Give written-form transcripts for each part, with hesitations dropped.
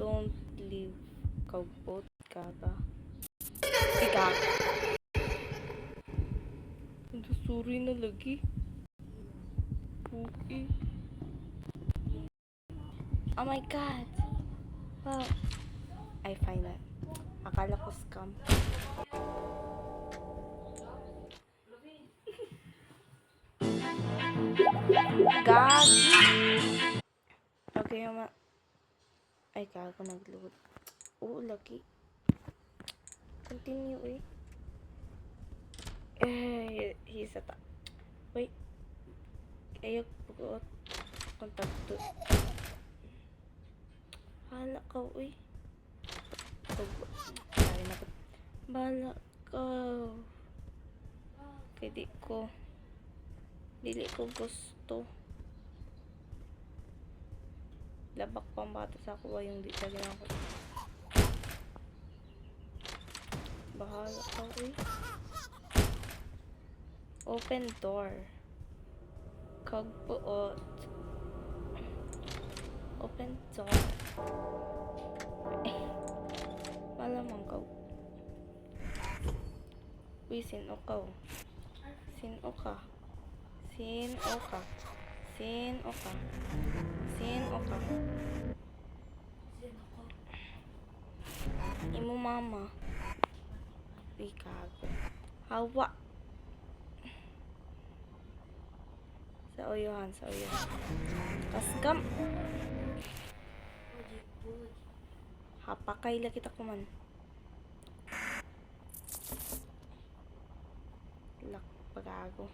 Don't leave. Kagbot, gaga. Ikaw. Sorry na lagi. Okay. Oh my god. Wow. I find that. Akala ko scam. Gag. Okay, ma. Ay, gago nag-load. Oo, lagi. Continue, eh. He's a wait. Ayok bugot. Kontakto. Hala ka, uy. Sorry na ko. Bala ka. Kaya dili ko gusto. Labak pang bata sa kuha yung di talaga ako. Bahala ka, uy. Open door. Kagbuot. Open door. Malamang ka. Uy, sino ka? Sino ka? Sino ka? Sino ka? Sino ka? Imo mama. Uy, kago. Hawa. Sa oyohan. Kaskam. Hapakay la kita kuman. Lak pagago.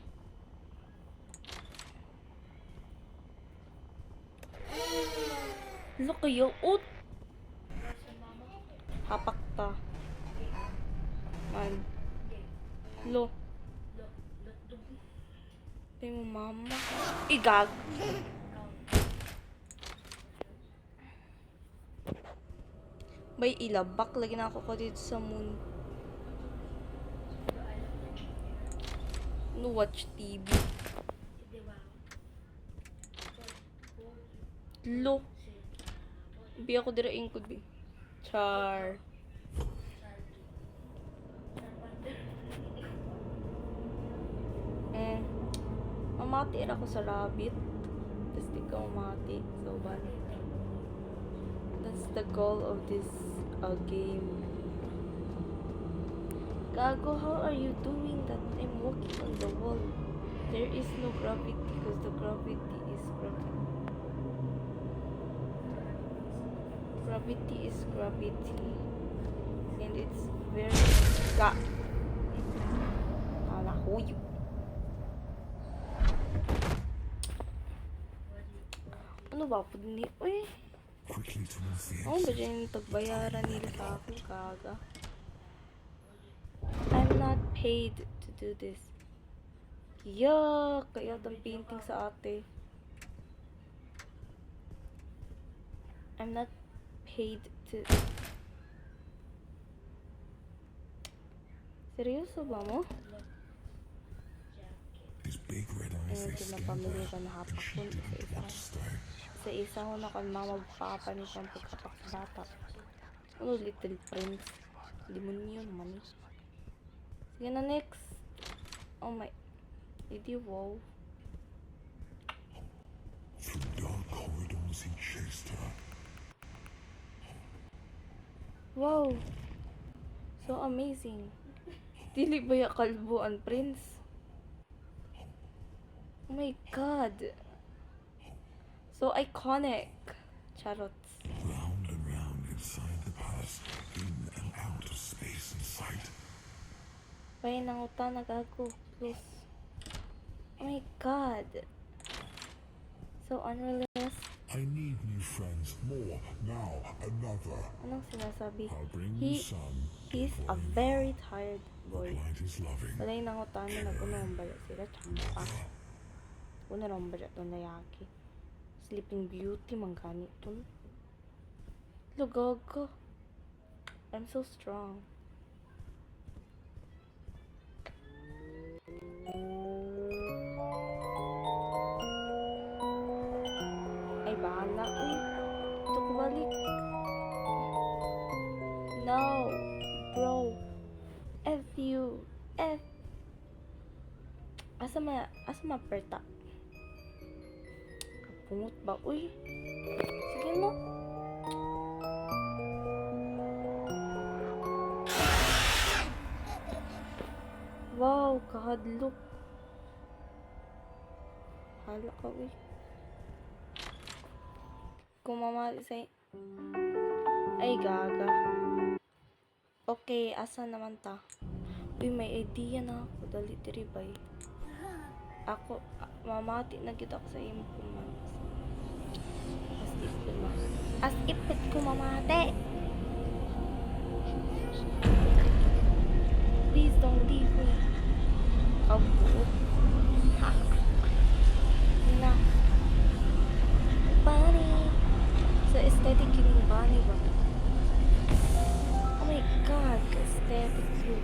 Look kayo. Ut. Hapak ta. Man. Lo. Ay mo mama. Igag. Bay ilabak lagi na ako dito sa moon. No watch TV. Lo. Bi ako dira ingkod bi. Char. Mamati ako sa rabbit. Tapos di ka mamati. So bad. That's the goal of this game. Gago, how are you doing that? I'm walking on the wall. There is no gravity because the gravity is broken. Gravity is gravity. And it's very... Alahuyo. Ano ba po ni? Uy. Ano ba dyan yung tagbayaran nila sa akin, kaga? I'm not paid to do this. Yuck! Kaya itong painting sa ate. I'm not paid to... Seryoso ba mo? Ayun, pinapamili ko na hapakon sa isa ko na kung mamagpapa ni kong pagkapak sa bata. Ano, Little Prince? Demonyo naman eh. Sige na, next. Oh my. Did you wow? Through dark corridors he chased her. Wow. So amazing. Dili ba ya kalbuan, Prince? Oh my god. So iconic. Charots. Round and round inside the palace, in and out of space and sight. Pay nangutan nagago. Close. Oh my god. So unrealistic. I need new friends, more, now another. Anong sinasabi? I'll bring you some. He's a very tired boy. Blind is loving. Walay nangutan na nagunomba sila. Champa. Unanomba ito na yaki. Sleeping Beauty, manggani ito. Lugog ko. I'm so strong. Ay, bahala. Uy, ito ko balik. Asa maperta? Kapungot ba? Uy. Sige no. Wow, kahadlok. Hala ka, uy. Kung mamali sa... Ay, gaga. Okay, asa naman ta? Uy, may idea na ako. Dali, diribay. Ako, mamati na kita ako sa imo man. As ipit ko mamate. Please don't leave me. Oh, ha. Na. Bunny. Sa aesthetic yung bunny ba? Oh my god, aesthetic you.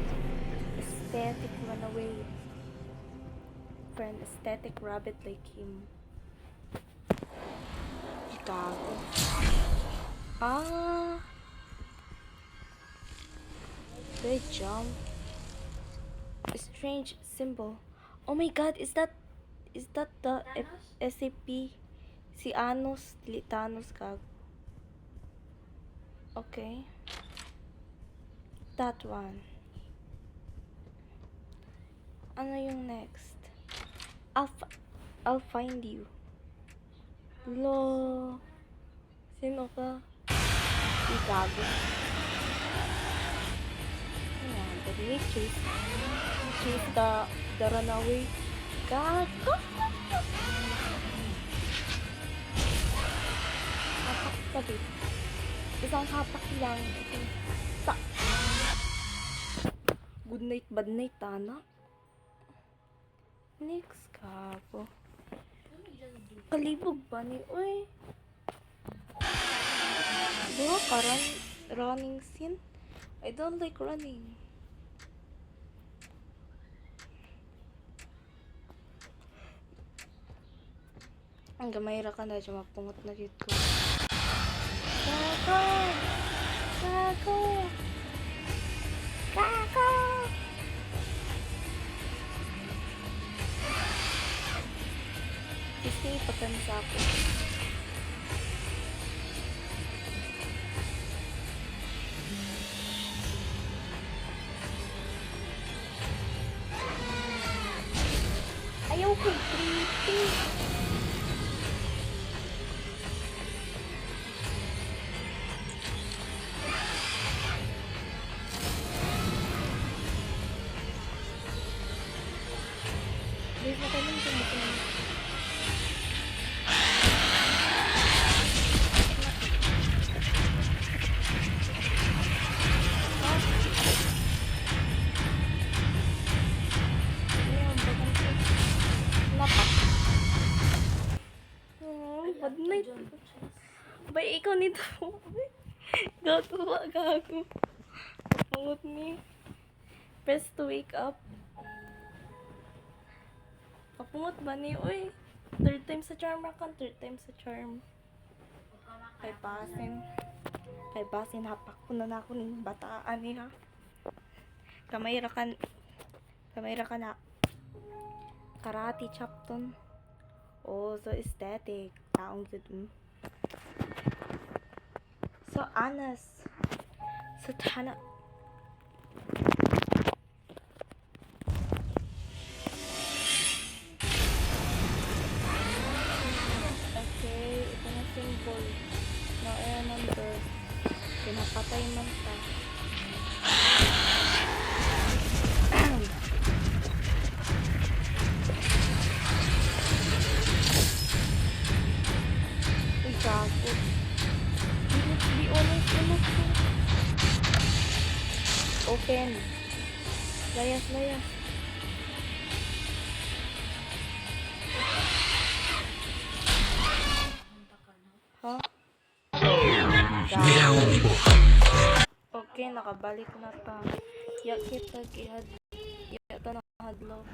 Aesthetic run away. For an aesthetic rabbit like him. Gago. Ah. Good jump. A strange symbol. Oh my god, is that the SCP? Si Anos, Thanos kag. Okay. That one. Ano yung next? I'll find you. Lo. Sino ka? Igago. Ayan, dali. Chase the runaway. Gago. Hapak tabi. Isang hapak lang. Good night, bad night, Tana. Next, gago. Kalibog ba ni? Uy. Diba ka running scene? I don't like running. Ang gamayra ka na dyan, mapungot na dito. Gago! Gago! Gago! Stay patan sa ako. Ayaw ko creepy. Please, makalim ko mo. Bad night. Bay, ikaw nito. Gago ba? Gago. Pangot ni. Press to wake up. Kapungot ba ni? Uy. Third time sa charm rakan. Third time sa charm. Kay basin. Hapak ko na ako ng bataan ni ha. Kamay rakan na. Karate chapton. Oh, so aesthetic. Taong good. So honest. So tana. Okay, ito na symbol. No air number. Pinapatay man ta. Gago. Be honest. Open. Layas. Ha? Gago. Okay, nakabalik na ta. Ya kita gihad. Ya ta na hadlaw.